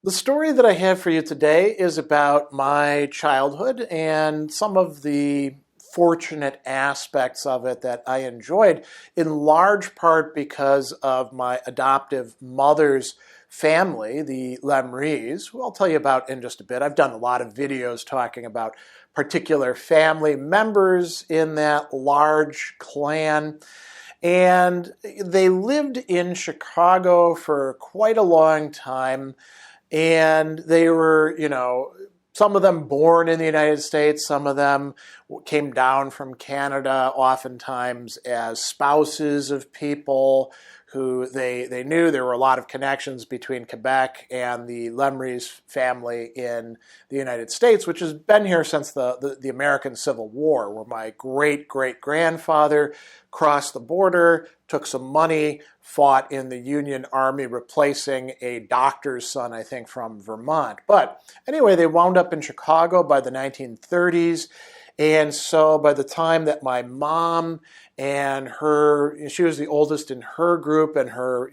The story that I have for you today is about my childhood and some of the fortunate aspects of it that I enjoyed, in large part because of my adoptive mother's family, the Lemrise, who I'll tell you about in just a bit. I've done a lot of videos talking about particular family members in that large clan. And they lived in Chicago for quite a long time. And they were, some of them born in the United States, some of them came down from Canada, oftentimes as spouses of people who they knew. There were a lot of connections between Quebec and the Lemrise family in the United States, which has been here since the American Civil War, where my great-great-grandfather crossed the border, took some money, fought in the Union Army, replacing a doctor's son, I think, from Vermont. But anyway, they wound up in Chicago by the 1930s. And so by the time that my mom and she was the oldest in her group, and her,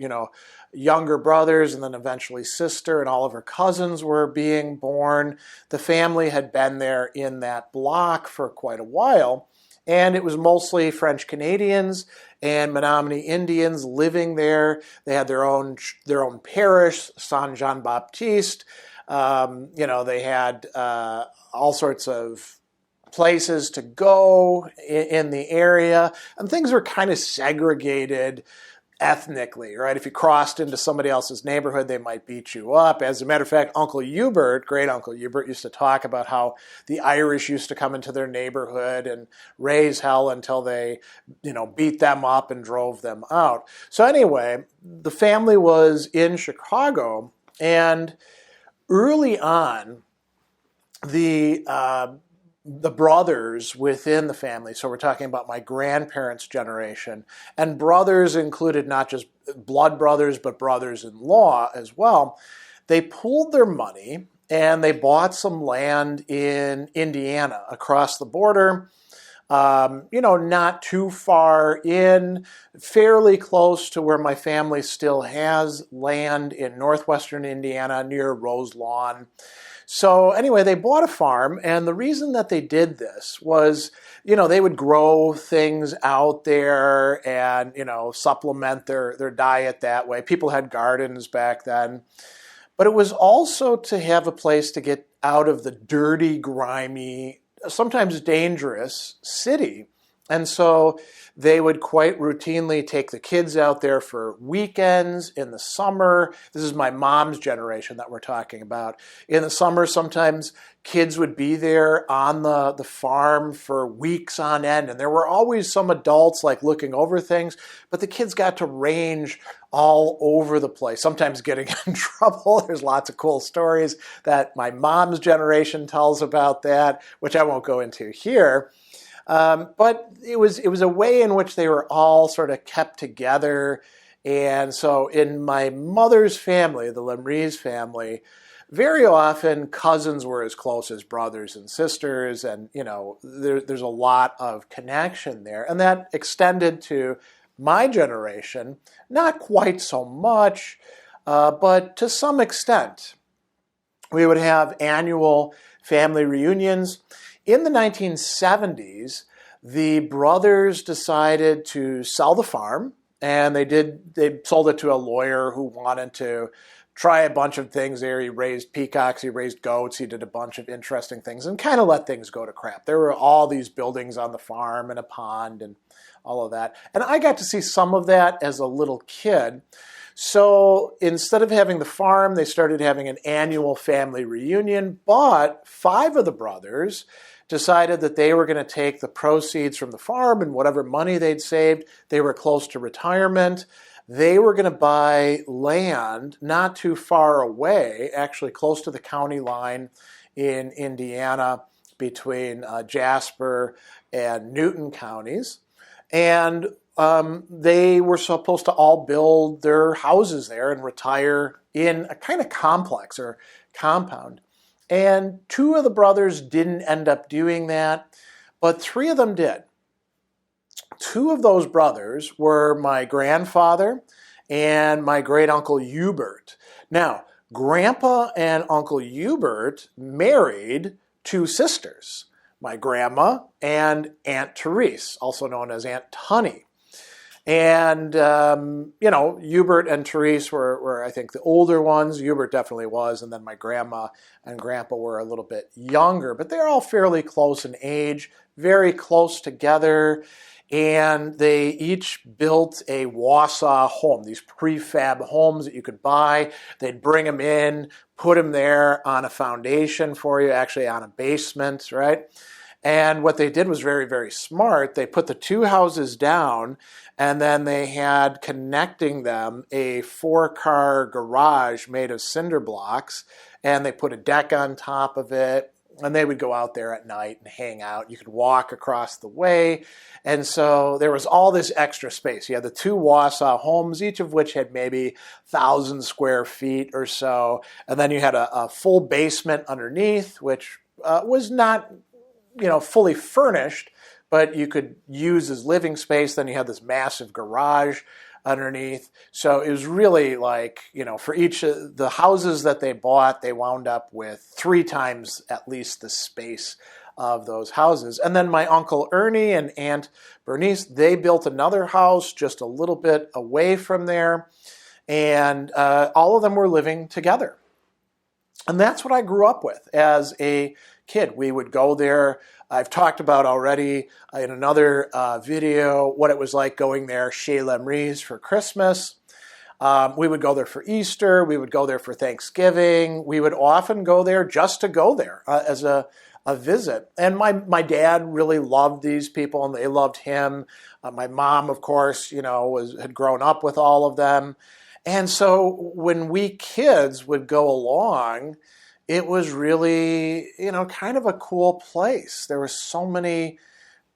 younger brothers, and then eventually sister, and all of her cousins were being born, the family had been there in that block for quite a while. And it was mostly French Canadians and Menominee Indians living there. They had their own parish, Saint Jean Baptiste. They had all sorts of places to go in the area, and things were kind of segregated ethnically, right? If you crossed into somebody else's neighborhood, they might beat you up. As a matter of fact, Uncle Hubert, great Uncle Hubert, used to talk about how the Irish used to come into their neighborhood and raise hell until they, beat them up and drove them out. So anyway, the family was in Chicago, and early on, the brothers within the family, so we're talking about my grandparents' generation, and brothers included not just blood brothers, but brothers-in-law as well, they pooled their money and they bought some land in Indiana across the border, not too far in, fairly close to where my family still has land in northwestern Indiana near Roselawn. So anyway, they bought a farm, and the reason that they did this was, they would grow things out there and, supplement their diet that way. People had gardens back then. But it was also to have a place to get out of the dirty, grimy, sometimes dangerous city. And so they would quite routinely take the kids out there for weekends in the summer. This is my mom's generation that we're talking about. In the summer, sometimes kids would be there on the farm for weeks on end. And there were always some adults looking over things, but the kids got to range all over the place, sometimes getting in trouble. There's lots of cool stories that my mom's generation tells about that, which I won't go into here. But it was a way in which they were all sort of kept together. And so in my mother's family, the Lemrise family, very often cousins were as close as brothers and sisters. And, there's a lot of connection there. And that extended to my generation, not quite so much, but to some extent. We would have annual family reunions. In the 1970s, the brothers decided to sell the farm, and they sold it to a lawyer who wanted to try a bunch of things there. He raised peacocks, he raised goats, he did a bunch of interesting things, and kind of let things go to crap. There were all these buildings on the farm and a pond and all of that. And I got to see some of that as a little kid. So instead of having the farm, they started having an annual family reunion, but 5 of the brothers decided that they were going to take the proceeds from the farm and whatever money they'd saved. They were close to retirement. They were going to buy land not too far away, actually close to the county line in Indiana between Jasper and Newton counties. And they were supposed to all build their houses there and retire in a kind of complex or compound. And 2 of the brothers didn't end up doing that, but 3 of them did. 2 of those brothers were my grandfather and my great uncle Hubert. Now, Grandpa and Uncle Hubert married two sisters, my grandma and Aunt Therese, also known as Aunt Tunny. And, Hubert and Therese were, I think, the older ones. Hubert definitely was. And then my grandma and grandpa were a little bit younger. But they're all fairly close in age, very close together. And they each built a Wausau home, these prefab homes that you could buy. They'd bring them in, put them there on a foundation for you, actually on a basement, right? And what they did was very, very smart. They put the two houses down, and then they had connecting them a 4-car garage made of cinder blocks, and they put a deck on top of it, and they would go out there at night and hang out. You could walk across the way, and so there was all this extra space. You had the two Wausau homes, each of which had maybe 1,000 square feet or so, and then you had a full basement underneath, which was not fully furnished, but you could use as living space. Then you had this massive garage underneath. So it was really like, for each of the houses that they bought, they wound up with 3 times at least the space of those houses. And then my Uncle Ernie and Aunt Bernice, they built another house just a little bit away from there. And all of them were living together. And that's what I grew up with as a kid. We would go there. I've talked about already in another video what it was like going there, Chez Lemrise, for Christmas. We would go there for Easter. We would go there for Thanksgiving. We would often go there just to go there as a visit. And my dad really loved these people, and they loved him. My mom, of course, had grown up with all of them. And so when we kids would go along, it was really, kind of a cool place. There were so many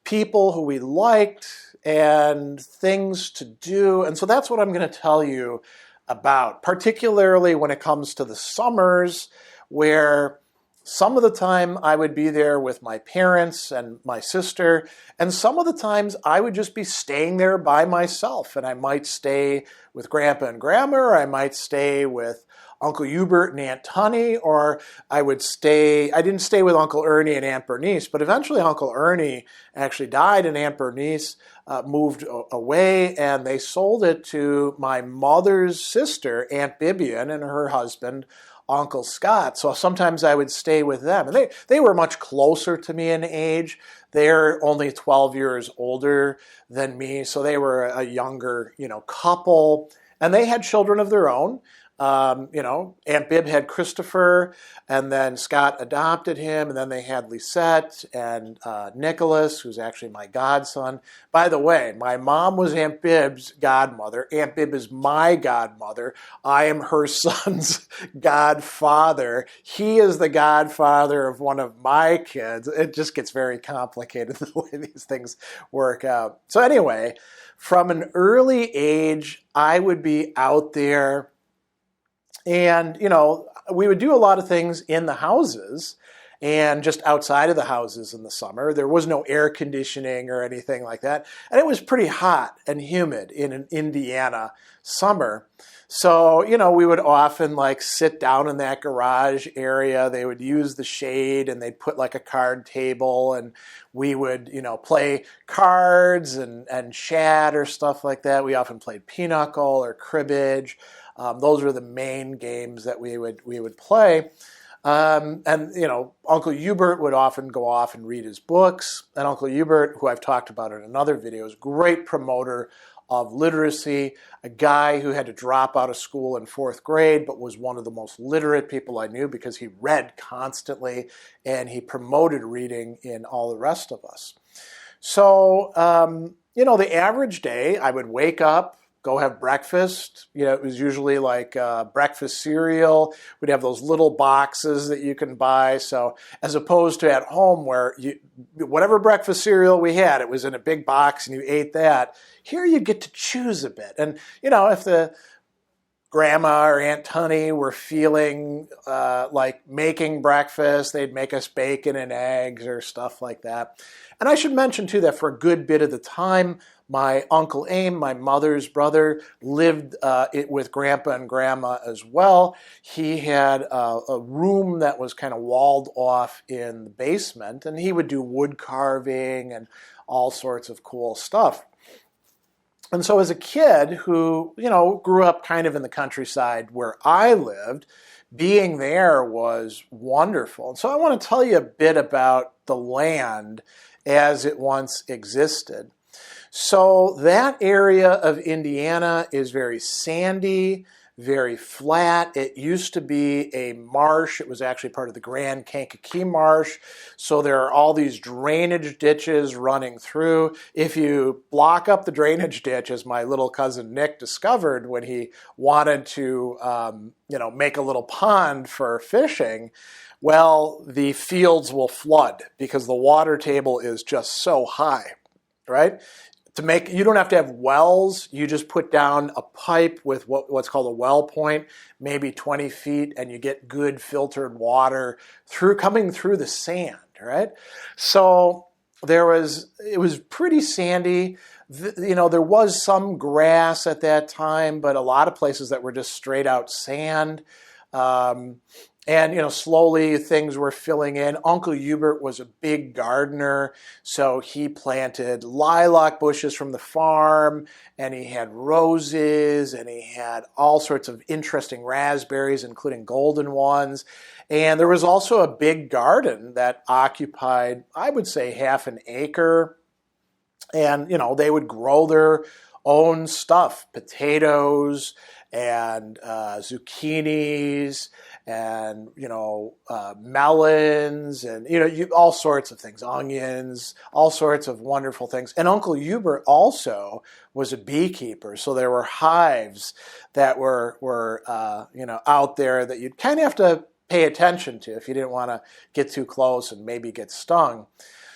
people who we liked and things to do. And so that's what I'm going to tell you about, particularly when it comes to the summers, where some of the time I would be there with my parents and my sister, and some of the times I would just be staying there by myself. And I might stay with Grandpa and Grandma, or I might stay with Uncle Hubert and Aunt Tunny, or I didn't stay with Uncle Ernie and Aunt Bernice, but eventually Uncle Ernie actually died and Aunt Bernice moved away, and they sold it to my mother's sister, Aunt Bibian, and her husband, Uncle Scott. So sometimes I would stay with them. And they were much closer to me in age. They're only 12 years older than me, so they were a younger, couple. And they had children of their own. Aunt Bib had Christopher, and then Scott adopted him, and then they had Lisette and Nicholas, who's actually my godson. By the way, my mom was Aunt Bib's godmother. Aunt Bib is my godmother. I am her son's godfather. He is the godfather of one of my kids. It just gets very complicated the way these things work out. So anyway, from an early age, I would be out there. And, we would do a lot of things in the houses and just outside of the houses in the summer. There was no air conditioning or anything like that. And it was pretty hot and humid in an Indiana summer. So, we would often sit down in that garage area. They would use the shade, and they'd put a card table, and we would, play cards and chat or stuff like that. We often played pinochle or cribbage. Those were the main games that we would play. And Uncle Hubert would often go off and read his books. And Uncle Hubert, who I've talked about in another video, is a great promoter of literacy, a guy who had to drop out of school in 4th grade, but was one of the most literate people I knew because he read constantly, and he promoted reading in all the rest of us. So, the average day, I would wake up, go have breakfast. It was usually breakfast cereal. We'd have those little boxes that you can buy. So as opposed to at home where whatever breakfast cereal we had, it was in a big box and you ate that. Here you get to choose a bit. And, if the Grandma or Aunt Tunny were feeling like making breakfast, they'd make us bacon and eggs or stuff like that. And I should mention, too, that for a good bit of the time, My Uncle Aim, my mother's brother, lived with Grandpa and Grandma as well. He had a room that was kind of walled off in the basement, and he would do wood carving and all sorts of cool stuff. And so as a kid who, grew up kind of in the countryside where I lived, being there was wonderful. And so I want to tell you a bit about the land as it once existed. So that area of Indiana is very sandy, very flat. It used to be a marsh. It was actually part of the Grand Kankakee Marsh. So there are all these drainage ditches running through. If you block up the drainage ditch, as my little cousin Nick discovered when he wanted to, make a little pond for fishing, well, the fields will flood because the water table is just so high, right? You don't have to have wells. You just put down a pipe with what's called a well point, maybe 20 feet, and you get good filtered water coming through the sand, right? So it was pretty sandy. There was some grass at that time, but a lot of places that were just straight out sand. And slowly things were filling in. Uncle Hubert was a big gardener, so he planted lilac bushes from the farm, and he had roses, and he had all sorts of interesting raspberries, including golden ones. And there was also a big garden that occupied, I would say, half an acre. And, they would grow their own stuff, potatoes and zucchinis and, melons and, all sorts of things, onions, all sorts of wonderful things. And Uncle Hubert also was a beekeeper. So there were hives that were out there that you'd kind of have to pay attention to if you didn't want to get too close and maybe get stung.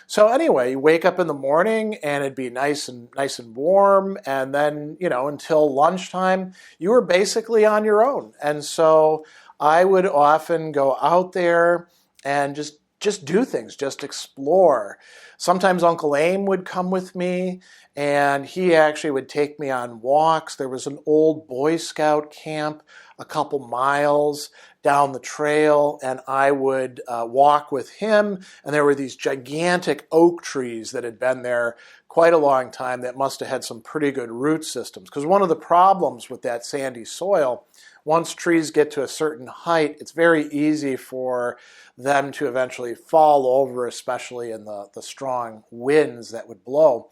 So anyway, you wake up in the morning and it'd be nice and warm, and then, until lunchtime, you were basically on your own. And so I would often go out there and just do things, just explore. Sometimes Uncle Aim would come with me, and he actually would take me on walks. There was an old Boy Scout camp a couple miles down the trail, and I would walk with him, and there were these gigantic oak trees that had been there quite a long time that must have had some pretty good root systems. Because one of the problems with that sandy soil, once trees get to a certain height, it's very easy for them to eventually fall over, especially in the strong winds that would blow.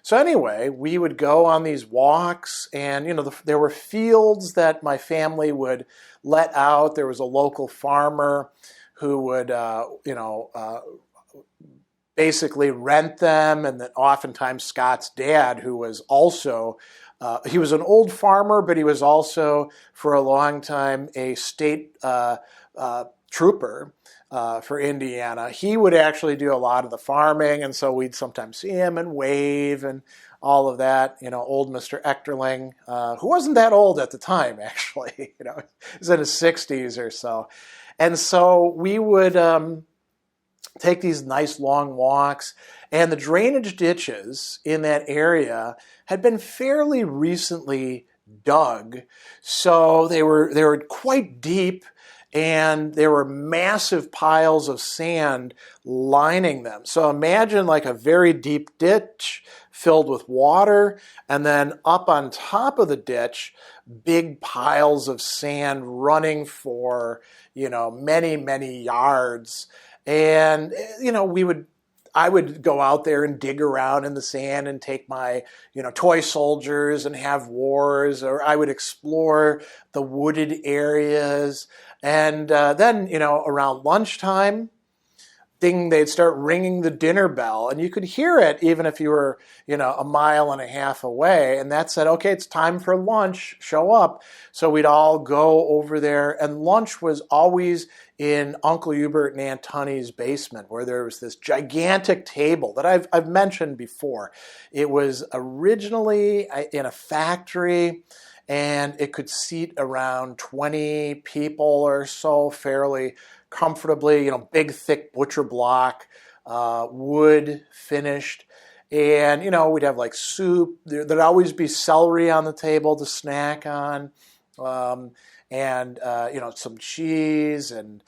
So anyway, we would go on these walks, and there were fields that my family would let out. There was a local farmer who would, basically rent them, and then oftentimes Scott's dad, who was also he was an old farmer, but he was also for a long time a state trooper. For Indiana. He would actually do a lot of the farming, and so we'd sometimes see him and wave and all of that. Old Mr. Echterling, who wasn't that old at the time, actually. He was in his 60s or so. And so we would take these nice long walks, and the drainage ditches in that area had been fairly recently dug, so they were quite deep. And there were massive piles of sand lining them. So imagine like a very deep ditch filled with water, and then up on top of the ditch, big piles of sand running for, many, many yards. And, I would go out there and dig around in the sand and take my, toy soldiers and have wars, or I would explore the wooded areas. And then, around lunchtime, they'd start ringing the dinner bell, and you could hear it even if you were, a mile and a half away. And that said, okay, it's time for lunch, show up. So we'd all go over there, and lunch was always in Uncle Hubert and Aunt Tunny's basement, where there was this gigantic table that I've mentioned before. It was originally in a factory, and it could seat around 20 people or so fairly comfortably, big, thick butcher block, wood finished. And, we'd have like soup. There'd always be celery on the table to snack on. Um, and, some cheese, and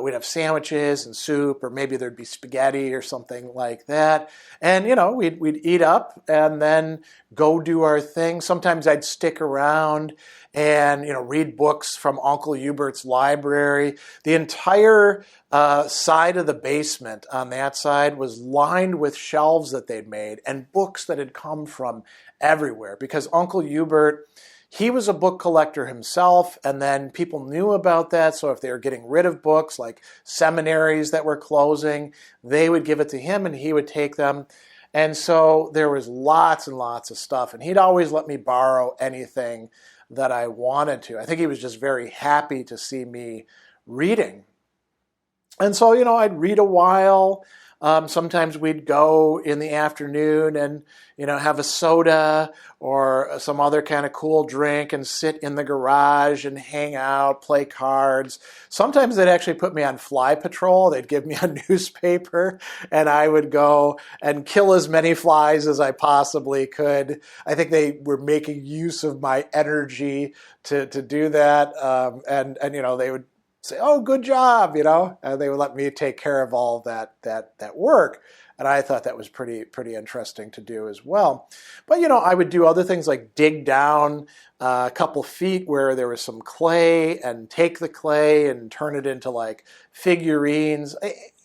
we'd have sandwiches and soup, or maybe there'd be spaghetti or something like that. And, we'd eat up and then go do our thing. Sometimes I'd stick around and, read books from Uncle Hubert's library. The entire side of the basement on that side was lined with shelves that they'd made and books that had come from everywhere, because Uncle Hubert, he was a book collector himself, and then people knew about that. So if they were getting rid of books, like seminaries that were closing, they would give it to him and he would take them. And so there was lots and lots of stuff, and he'd always let me borrow anything that I wanted to. I think he was just very happy to see me reading. And so, I'd read a while. Sometimes we'd go in the afternoon and, have a soda or some other kind of cool drink and sit in the garage and hang out, play cards. Sometimes they'd actually put me on fly patrol. They'd give me a newspaper and I would go and kill as many flies as I possibly could. I think they were making use of my energy to do that. And they would say, "Oh, good job," and they would let me take care of all of that work. And I thought that was pretty interesting to do as well. But, I would do other things like dig down a couple feet where there was some clay and take the clay and turn it into like figurines.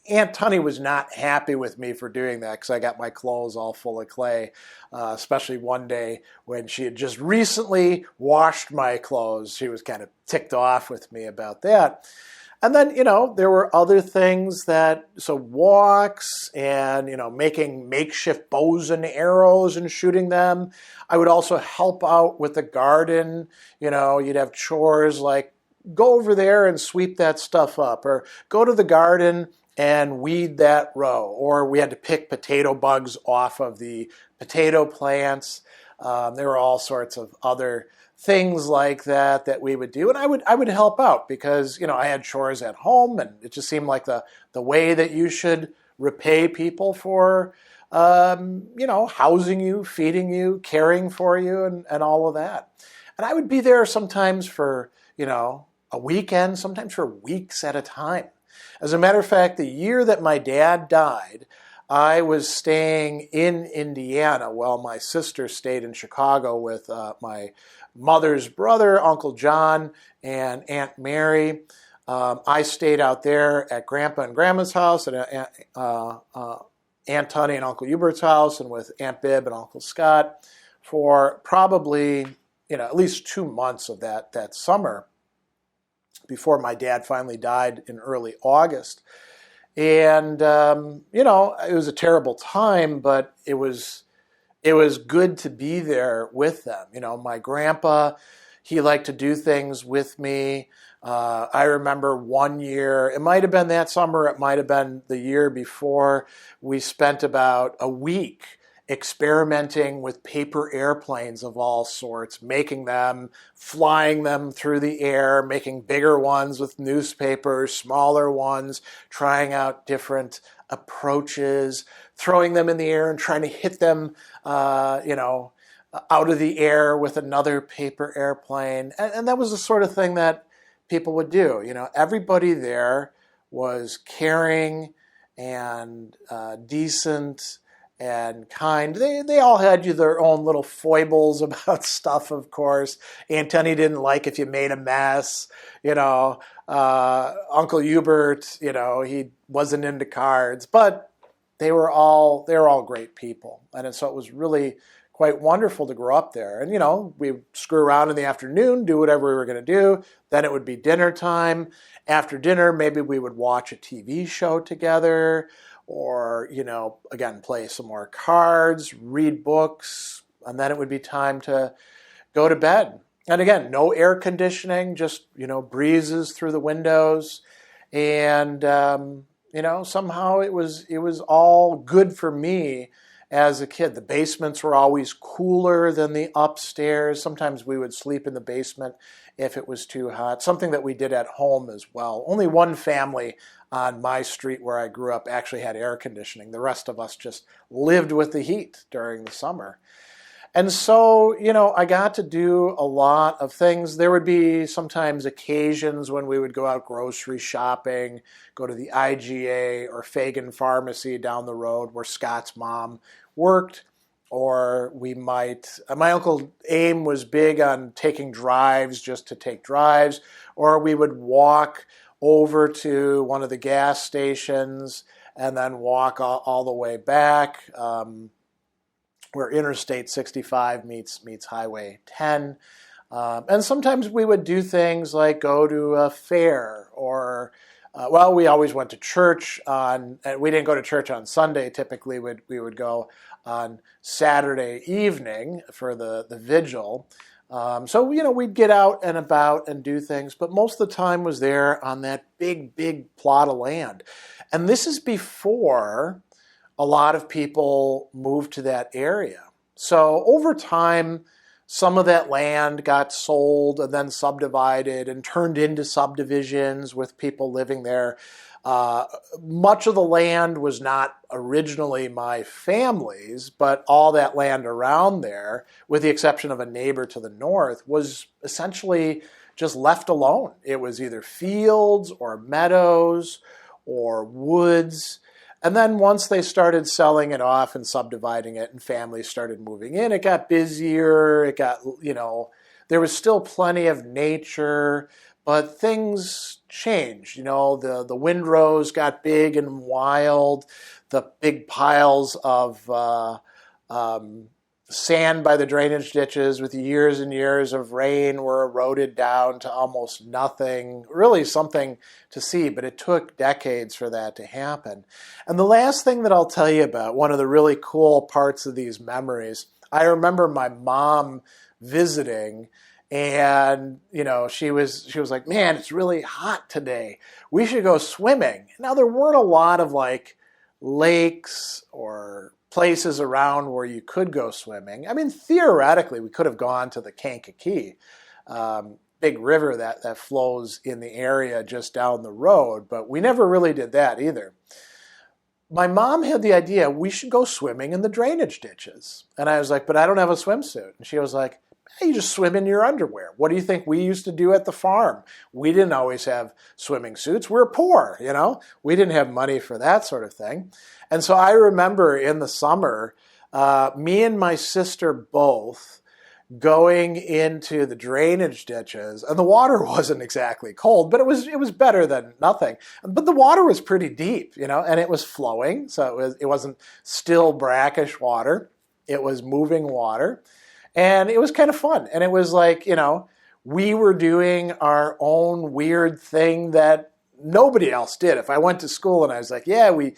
Aunt Tunny was not happy with me for doing that because I got my clothes all full of clay, especially one day when she had just recently washed my clothes. She was kind of ticked off with me about that. And then, there were other things so walks and, making makeshift bows and arrows and shooting them. I would also help out with the garden. You'd have chores like go over there and sweep that stuff up, or go to the garden and weed that row, or we had to pick potato bugs off of the potato plants. There were all sorts of other things like that we would do, and I would help out because I had chores at home, and it just seemed like the way that you should repay people for housing you, feeding you, caring for you, and all of that. And I would be there sometimes for a weekend, sometimes for weeks at a time. As a matter of fact, the year that my dad died, I was staying in Indiana while my sister stayed in Chicago with my mother's brother, Uncle John, and Aunt Mary. I stayed out there at Grandpa and Grandma's house, and Aunt Tunny and Uncle Hubert's house, and with Aunt Bib and Uncle Scott for probably at least 2 months of that summer before my dad finally died in early August. And, it was a terrible time, but it was good to be there with them. My grandpa, he liked to do things with me. I remember one year, it might have been that summer, it might have been the year before, we spent about a week experimenting with paper airplanes of all sorts, making them, flying them through the air, making bigger ones with newspapers, smaller ones, trying out different approaches, throwing them in the air and trying to hit them, out of the air with another paper airplane. And that was the sort of thing that people would do. Everybody there was caring and decent and kind. They all had their own little foibles about stuff, of course. Aunt Tunny didn't like if you made a mess. Uncle Hubert, he wasn't into cards, but they were all great people. And so it was really quite wonderful to grow up there. And, we'd screw around in the afternoon, do whatever we were going to do. Then it would be dinner time. After dinner, maybe we would watch a TV show together, or, again, play some more cards, read books, and then it would be time to go to bed. And again, no air conditioning, just, breezes through the windows. And, somehow it was all good for me as a kid. The basements were always cooler than the upstairs. Sometimes we would sleep in the basement if it was too hot, something that we did at home as well. Only one family on my street where I grew up actually had air conditioning. The rest of us just lived with the heat during the summer. And so, I got to do a lot of things. There would be sometimes occasions when we would go out grocery shopping, go to the IGA or Fagan Pharmacy down the road where Scott's mom worked. Or we might, my Uncle Aim was big on taking drives just to take drives. Or we would walk over to one of the gas stations and then walk all the way back. Where Interstate 65 meets Highway 10. And sometimes we would do things like go to a fair or, we always went to church and we didn't go to church on Sunday. Typically, we would go on Saturday evening for the vigil. So, we'd get out and about and do things, but most of the time was there on that big, big plot of land. And this is before a lot of people moved to that area. So over time, some of that land got sold and then subdivided and turned into subdivisions with people living there. Much of the land was not originally my family's, but all that land around there, with the exception of a neighbor to the north, was essentially just left alone. It was either fields or meadows or woods. And then once they started selling it off and subdividing it and families started moving in, it got busier. It got, there was still plenty of nature, but things changed. The windrows got big and wild. The big piles of sand by the drainage ditches with years and years of rain were eroded down to almost nothing. Really something to see, but it took decades for that to happen. And the last thing that I'll tell you about, one of the really cool parts of these memories, I remember my mom visiting and, she was like, man, it's really hot today. We should go swimming. Now, there weren't a lot of lakes or places around where you could go swimming. I mean, theoretically, we could have gone to the Kankakee, big river that flows in the area just down the road, but we never really did that either. My mom had the idea we should go swimming in the drainage ditches. And I was like, but I don't have a swimsuit. And she was like, hey, you just swim in your underwear. What do you think we used to do at the farm? We didn't always have swimming suits. We were poor, We didn't have money for that sort of thing. And so I remember in the summer, me and my sister both going into the drainage ditches, and the water wasn't exactly cold, but it was better than nothing. But the water was pretty deep, and it was flowing, so it wasn't still brackish water. It was moving water. And it was kind of fun. And it was like, we were doing our own weird thing that nobody else did. If I went to school and I was like, yeah, we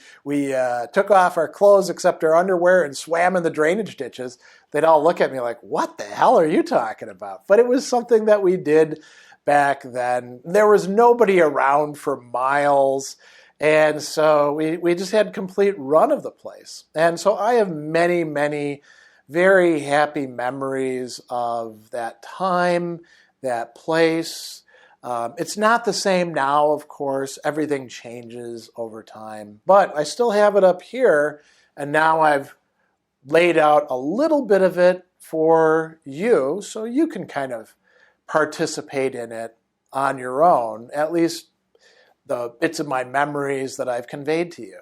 took off our clothes except our underwear and swam in the drainage ditches, they'd all look at me like, what the hell are you talking about? But it was something that we did back then. There was nobody around for miles. And so we just had complete run of the place. And so I have many, many very happy memories of that time, that place. It's not the same now, of course. Everything changes over time. But I still have it up here, and now I've laid out a little bit of it for you so you can kind of participate in it on your own, at least the bits of my memories that I've conveyed to you.